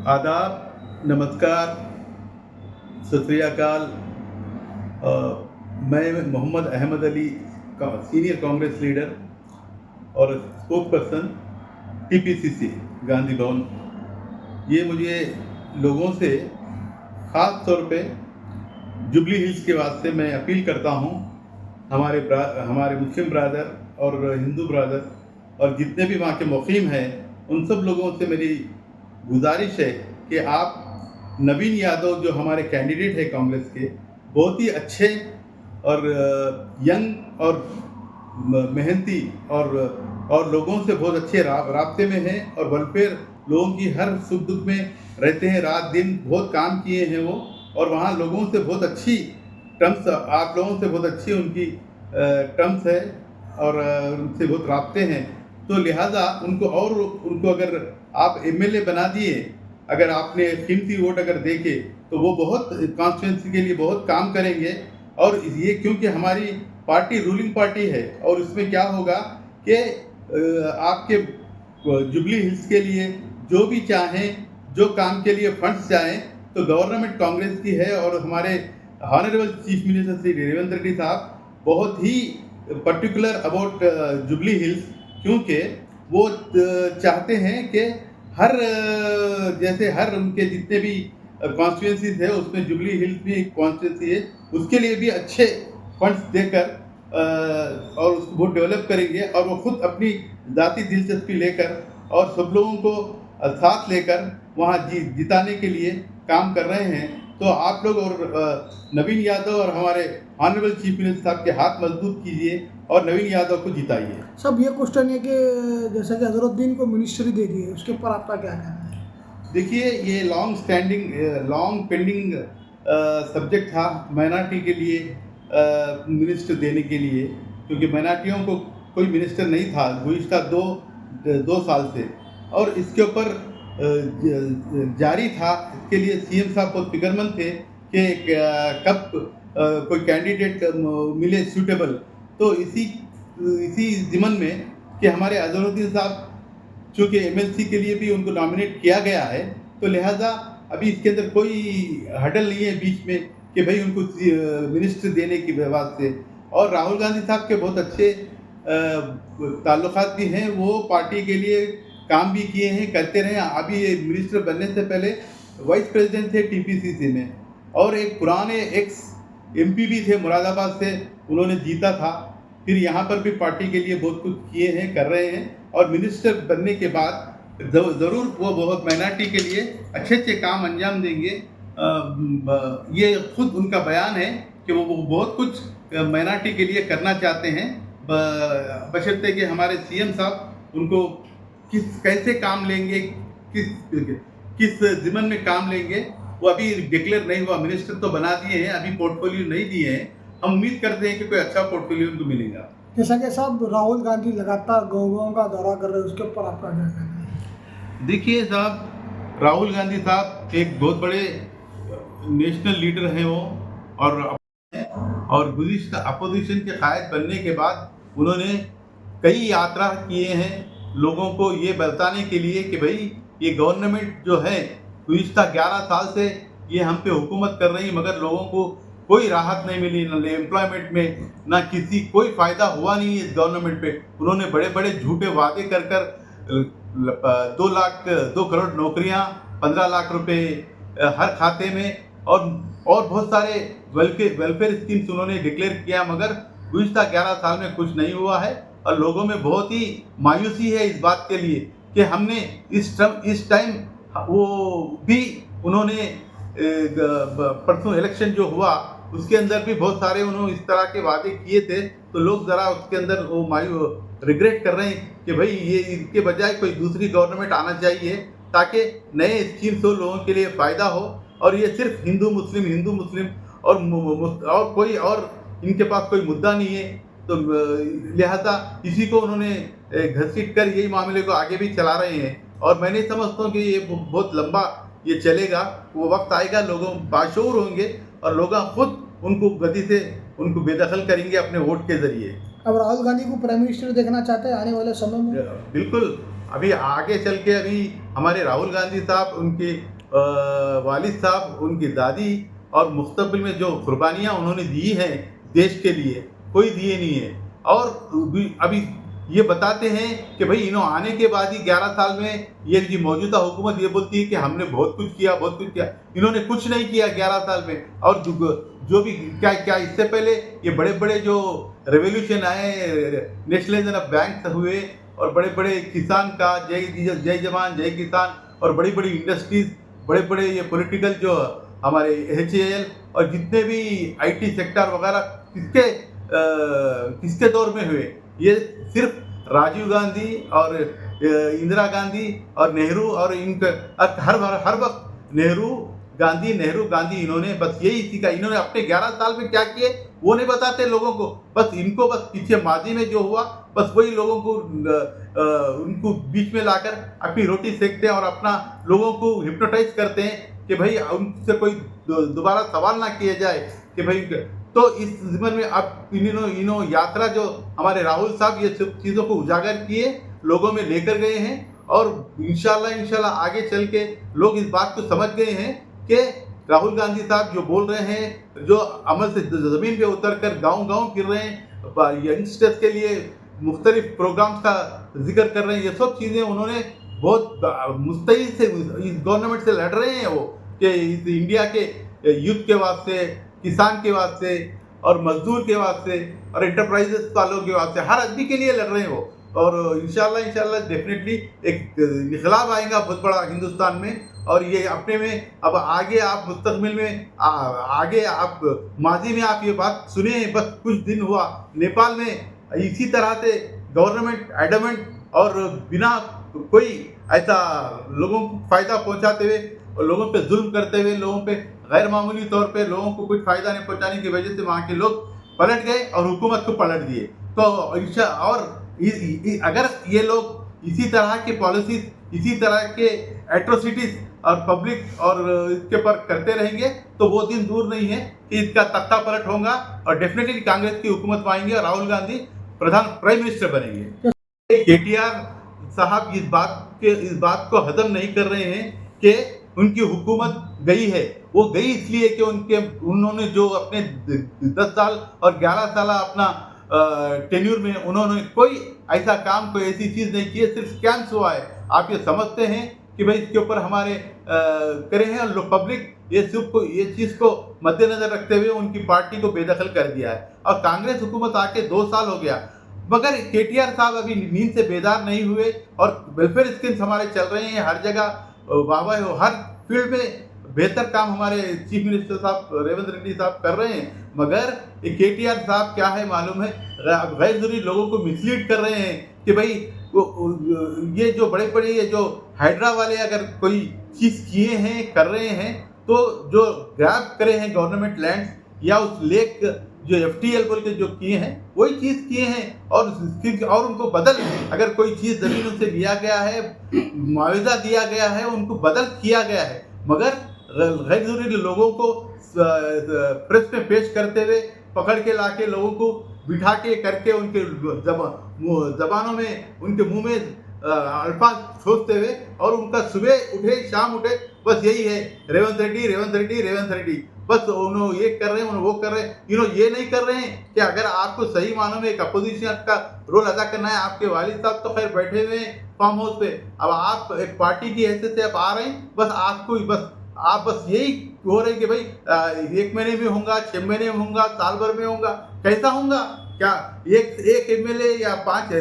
आदाब, नमस्कार, सत श्री अकाल। मैं मोहम्मद अहमद अली, सीनियर कांग्रेस लीडर और spoke person TPCC Gandhi Bhavan. ये मुझे लोगों से ख़ास तौर पे जुबली हिल्स के वास्ते मैं अपील करता हूँ, हमारे मुस्लिम ब्रदर और हिंदू ब्रदर और जितने भी वहाँ के मुकीम हैं, उन सब लोगों से मेरी गुजारिश है कि आप नवीन यादव जो हमारे कैंडिडेट है कांग्रेस के, बहुत ही अच्छे और यंग और मेहनती और लोगों से बहुत अच्छे राब्ते में हैं और वेलफेयर लोगों की हर सुख दुख में रहते हैं। रात दिन बहुत काम किए हैं वो, और वहाँ लोगों से बहुत अच्छी टर्म्स, आप लोगों से बहुत अच्छी उनकी टर्म्स है और उनसे बहुत राब्ते हैं। तो लिहाजा उनको अगर आप एमएलए बना दिए, अगर आपने कीमती वोट अगर देके, तो वो बहुत कॉन्स्टिट्यूंसी के लिए बहुत काम करेंगे। और ये क्योंकि हमारी पार्टी रूलिंग पार्टी है, और इसमें क्या होगा कि आपके जुबली हिल्स के लिए जो भी चाहें, जो काम के लिए फंड्स चाहें, तो गवर्नमेंट कांग्रेस की है। और हमारे honourable chief minister Shri Revanth Reddy साहब बहुत ही पर्टिकुलर अबाउट जुबली हिल्स, क्योंकि वो चाहते हैं कि जैसे हर उनके जितने भी कॉन्स्टिट्यूंसीज है उसमें जुबली हिल्स भी एक कॉन्स्टिट्यूंसी है, उसके लिए भी अच्छे फंड्स देकर और उसको बहुत डेवलप करेंगे। और वो खुद अपनी ज़ाती दिलचस्पी लेकर और सब लोगों को साथ लेकर वहाँ जिताने के लिए काम कर रहे हैं। तो आप लोग और नवीन यादव और हमारे ऑनरेबल चीफ मिनिस्टर साहब के हाथ मजबूत कीजिए और नवीन यादव को जिताइए। सब ये क्वेश्चन है कि जैसा कि अजहरुद्दीन को मिनिस्ट्री दे दी है, उसके ऊपर आपका क्या कहना है? देखिए, ये लॉन्ग पेंडिंग सब्जेक्ट था माइनॉरिटी के लिए मिनिस्टर देने के लिए, क्योंकि माइनॉरिटियों को कोई मिनिस्टर नहीं था गुज़िश्ता दो साल से, और इसके ऊपर जारी था। इसके लिए सीएम साहब बहुत फिक्रमंद थे कि कब कोई कैंडिडेट मिले सूटेबल। तो इसी ज़िमन में कि हमारे अजहरुद्दीन साहब चूँकि एमएलसी के लिए भी उनको नॉमिनेट किया गया है, तो लिहाजा अभी इसके अंदर कोई हडल नहीं है बीच में कि भाई उनको मिनिस्टर देने की वास्ते। और राहुल गांधी साहब के बहुत अच्छे ताल्लुकात भी हैं, वो पार्टी के लिए काम भी किए हैं, करते रहे। अभी ये मिनिस्टर बनने से पहले वाइस प्रेसिडेंट थे टीपीसीसी में, और एक पुराने एक्स एमपी भी थे मुरादाबाद से, उन्होंने जीता था। फिर यहाँ पर भी पार्टी के लिए बहुत कुछ किए हैं, कर रहे हैं, और मिनिस्टर बनने के बाद ज़रूर वो बहुत माइनॉरिटी के लिए अच्छे अच्छे काम अंजाम देंगे। ये खुद उनका बयान है कि वो बहुत कुछ माइनॉरिटी के लिए करना चाहते हैं, बशर्ते कि हमारे सीएम साहब उनको कैसे काम लेंगे, किस ज़िमन में काम लेंगे, वो अभी डिक्लेयर नहीं हुआ। मिनिस्टर तो बना दिए हैं, अभी पोर्टफोलियो नहीं दिए हैं। हम उम्मीद करते हैं कि कोई अच्छा पोर्टफोलियो उनको मिलेगा। जैसा कि साहब राहुल गांधी लगातार गाँव का दौरा कर रहे हैं, उसके ऊपर आपका क्या कहना है? देखिए साहब, राहुल गांधी साहब एक बहुत बड़े नेशनल लीडर हैं वो, और गुज़िश्ता अपोजिशन के कायद बनने के बाद उन्होंने कई यात्रा किए हैं लोगों को ये बताने के लिए कि भाई ये गवर्नमेंट जो है गुज़िश्ता 11 साल से ये हम पे हुकूमत कर रही, मगर लोगों को कोई राहत नहीं मिली, न एम्प्लॉयमेंट में, ना किसी कोई फ़ायदा हुआ नहीं इस गवर्नमेंट पे। उन्होंने बड़े बड़े झूठे वादे कर 2 करोड़ नौकरियां, 15 लाख रुपए हर खाते में, और बहुत सारे वेलफेयर स्कीम्स उन्होंने डिक्लेयर किया, मगर गुज़िश्ता 11 साल में कुछ नहीं हुआ है। और लोगों में बहुत ही मायूसी है इस बात के लिए कि हमने इस टाइम वो भी उन्होंने परसों इलेक्शन जो हुआ उसके अंदर भी बहुत सारे उन्होंने इस तरह के वादे किए थे, तो लोग ज़रा उसके अंदर वो रिग्रेट कर रहे हैं कि भाई ये इनके बजाय कोई दूसरी गवर्नमेंट आना चाहिए, ताकि नए स्कीम्स हो, लोगों के लिए फ़ायदा हो। और ये सिर्फ हिंदू मुस्लिम और कोई और इनके पास कोई मुद्दा नहीं है। तो लिहाजा इसी को उन्होंने घसीट कर यही मामले को आगे भी चला रहे हैं। और मैं नहीं समझता हूँ कि ये बहुत लंबा ये चलेगा। वो वक्त आएगा, लोगों बाशऊर होंगे और लोग खुद उनको गति से उनको बेदखल करेंगे अपने वोट के जरिए। अब राहुल गांधी को प्राइम मिनिस्टर देखना चाहते हैं आने वाले समय में? बिल्कुल, अभी आगे चल के अभी हमारे राहुल गांधी साहब, उनके वालिद साहब, उनकी दादी और मुस्तकबिल में जो कुर्बानियाँ उन्होंने दी हैं देश के लिए, कोई दिए नहीं है। और अभी ये बताते हैं कि भाई इन्हों आने के बाद ही 11 साल में ये मौजूदा हुकूमत ये बोलती है कि हमने बहुत कुछ किया, बहुत कुछ किया। इन्होंने कुछ नहीं किया 11 साल में। और जो भी क्या क्या इससे पहले ये बड़े बड़े जो रेवोल्यूशन आए, नेशनलाइजेशन ऑफ बैंक हुए, और बड़े बड़े किसान का जय जवान जय किसान, और बड़ी बड़ी इंडस्ट्रीज, बड़े बड़े ये पॉलिटिकल जो हमारे HAL और जितने भी IT सेक्टर वगैरह किसके दौर में हुए? ये सिर्फ राजीव गांधी और इंदिरा गांधी और नेहरू और इनके हर वक्त नेहरू गांधी इन्होंने बस यही सीखा। इन्होंने अपने 11 साल में क्या किए वो नहीं बताते लोगों को, बस इनको बस पीछे माजी में जो हुआ बस वही लोगों को उनको बीच में लाकर अपनी रोटी सेकते हैं और अपना लोगों को हिप्नोटाइज करते हैं कि भाई उनसे कोई दोबारा सवाल ना किया जाए कि भाई। तो इस जीवन में अब इन्हों यात्रा जो हमारे राहुल साहब ये सब चीज़ों को उजागर किए, लोगों में लेकर गए हैं, और इंशाल्लाह आगे चल के लोग इस बात को समझ गए हैं कि राहुल गांधी साहब जो बोल रहे हैं, जो अमल से ज़मीन पे उतर कर गाँव फिर रहे हैं, यंगस्टर्स के लिए मुख्तलिफ प्रोग्राम्स का जिक्र कर रहे हैं, ये सब चीज़ें उन्होंने बहुत मुस्तैद से इस गवर्नमेंट से लड़ रहे हैं वो, कि इस इंडिया के यूथ के वास्ते, किसान के वास्ते और मजदूर के वास्ते और एंटरप्राइजेस वालों के वास्ते, हर आदमी के लिए लड़ रहे हैं वो। और इंशाल्लाह डेफिनेटली एक इनकलाब आएगा बहुत बड़ा हिंदुस्तान में। और ये अपने में अब आगे आप मुस्तकबिल में आगे आप माजी में आप ये बात सुने हैं, बस कुछ दिन हुआ नेपाल में इसी तरह से गवर्नमेंट एडमेंट और बिना कोई ऐसा लोगों को फ़ायदा पहुंचाते हुए और लोगों पे जुल्म करते हुए, लोगों पे गैर मामूली तौर पे लोगों को कुछ फ़ायदा नहीं पहुंचाने की वजह से वहाँ के लोग पलट गए और हुकूमत को पलट दिए। तो और अगर ये लोग इसी तरह की पॉलिसीज, इसी तरह के एट्रोसिटीज और पब्लिक और इसके पर करते रहेंगे तो वो दिन दूर नहीं है कि इसका तख्ता पलट होगा और डेफिनेटली कांग्रेस की हुकूमत में आएंगे और राहुल गांधी प्राइम मिनिस्टर बनेंगे। KTR साहब इस बात को हजम नहीं कर रहे हैं कि उनकी हुकूमत गई है। वो गई इसलिए कि उन्होंने जो अपने 10 साल और 11 साल अपना टेन्यूर में उन्होंने कोई ऐसा काम, कोई ऐसी चीज़ नहीं की है, सिर्फ स्कैम्स हुआ है। आप ये समझते हैं कि भाई इसके ऊपर हमारे करे हैं और पब्लिक ये चीज़ को मद्देनजर रखते हुए उनकी पार्टी को बेदखल कर दिया है। और कांग्रेस हुकूमत आके 2 साल हो गया, मगर KTR साहब अभी नींद से बेदार नहीं हुए और वेलफेयर स्कीम्स हमारे चल रहे हैं हर जगह, वाह हर फील्ड में बेहतर काम हमारे चीफ मिनिस्टर साहब रेवंत रेड्डी साहब कर रहे हैं। मगर KTR साहब क्या है मालूम है, गैर जरूरी लोगों को मिसलीड कर रहे हैं कि भाई ये जो बड़े बड़े ये जो हाइड्रा वाले अगर कोई चीज़ किए हैं, कर रहे हैं, तो जो ग्रैब करे हैं गवर्नमेंट लैंड या उस लेक जो FTL बोल के जो किए हैं वही चीज़ किए हैं, और उनको बदल अगर कोई चीज़ ज़मीन उनसे लिया गया है, मुआवजा दिया गया है, उनको बदल किया गया है, मगर गैर ज़रूरी लोगों को प्रेस में पेश करते हुए पकड़ के लाके लोगों को बिठा के करके उनके जबानों में, उनके मुंह में अल्फाज सोचते हुए और उनका सुबह उठे शाम उठे बस यही है, रेवंत रेड्डी, बस उन्होंने ये कर रहे हैं, उन्होंने वो कर रहे हैं। ये नहीं कर रहे हैं कि अगर आपको सही मानों में एक अपोजिशन का रोल अदा करना है, आपके वालिद साहब तो खैर बैठे हुए हैं फार्म हाउस पे, अब आप एक पार्टी की हैसियत से आप आ रहे हैं, बस आपको आप बस यही हो रहे हैं कि भाई 1 महीने में होगा, 6 महीने में होगा, साल भर में होगा, कैसा होगा? क्या एक MLA या 5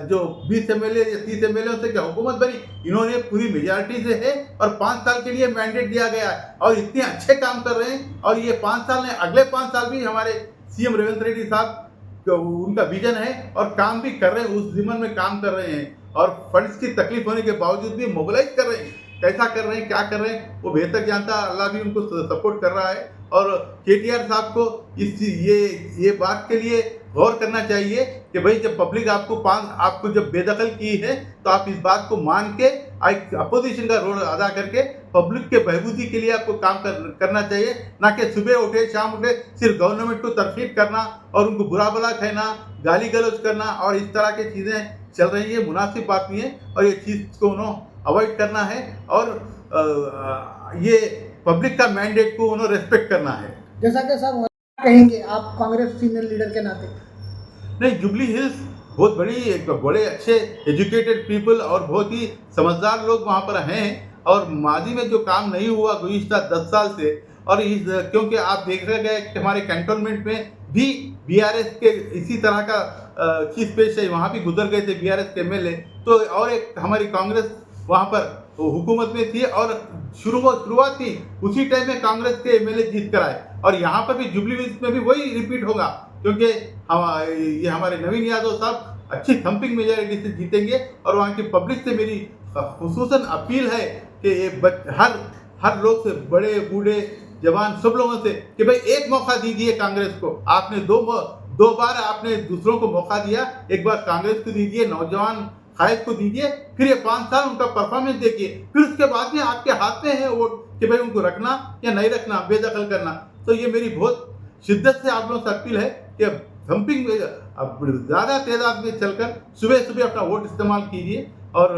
जो 20 MLA या 30 MLA से क्या हुकूमत बनी? इन्होंने पूरी मेजॉरिटी से है और 5 साल के लिए मैंडेट दिया गया है और इतने अच्छे काम कर रहे हैं। और ये 5 साल ने अगले 5 साल भी हमारे CM रेवंत रेड्डी साहब उनका विजन है और काम भी कर रहे हैं, उस जिम्मन में काम कर रहे हैं और फंड्स की तकलीफ होने के बावजूद भी मोबिलाइज कर रहे हैं। कैसा कर रहे हैं, क्या कर रहे हैं, वो बेहतर जानता, अल्लाह भी उनको सपोर्ट कर रहा है। और KTR साहब को ये बात के लिए गौर करना चाहिए कि भाई जब पब्लिक आपको जब बेदखल की है तो आप इस बात को मान के एक अपोजिशन का रोल अदा करके पब्लिक के बहबूदी के लिए आपको काम करना चाहिए, ना कि सुबह उठे शाम उठे सिर्फ गवर्नमेंट को तरफीब करना और उनको बुरा भला कहना, गाली गलौज करना और इस तरह की चीज़ें चल रही है, मुनासिब बात नहीं है और ये चीज़ को उन्होंने अवॉइड करना है और ये पब्लिक का मैंडेट को उन्होंने रेस्पेक्ट करना है। जैसा कि साहब कहेंगे आप कांग्रेस सीनियर लीडर के नाते? नहीं, जुबली हिल्स बहुत बड़े अच्छे एजुकेटेड पीपल और बहुत ही समझदार लोग वहाँ पर हैं और माजी में जो काम नहीं हुआ गुज़िश्ता 10 साल से और क्योंकि आप देख रहे गए कि हमारे कैंटोनमेंट में भी बीआरएस के इसी तरह का चीज़ पेश है, वहाँ भी गुजर गए थे बीआरएस के एमएलए, तो और एक हमारी कांग्रेस वहाँ पर हुकूमत में थी और शुरुआत थी उसी टाइम में कांग्रेस के एमएलए जीत कर आए और यहाँ पर भी जुबली हिल्स में भी वही रिपीट होगा क्योंकि ये हमारे नवीन यादव साहब अच्छी थम्पिंग मेजॉरिटी से जीतेंगे और वहाँ की पब्लिक से मेरी खुसूसन अपील है कि ये हर लोग से बड़े बूढ़े जवान सब लोगों से कि भाई एक मौका दीजिए कांग्रेस को। आपने दो बार आपने दूसरों को मौका दिया, एक बार कांग्रेस को दीजिए, नौजवान कायद को दीजिए, फिर ये 5 साल उनका परफॉर्मेंस देखिए, फिर उसके बाद में आपके हाथ में है वोट कि भाई उनको रखना या नहीं रखना, बेदखल करना। तो ये मेरी बहुत शिद्दत से आप लोगों से अपील है कि थम्पिंग ज़्यादा तादाद में चलकर सुबह सुबह अपना वोट इस्तेमाल कीजिए और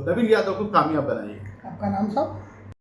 नवीन यादव को कामयाब बनाइए। आपका नाम साहब?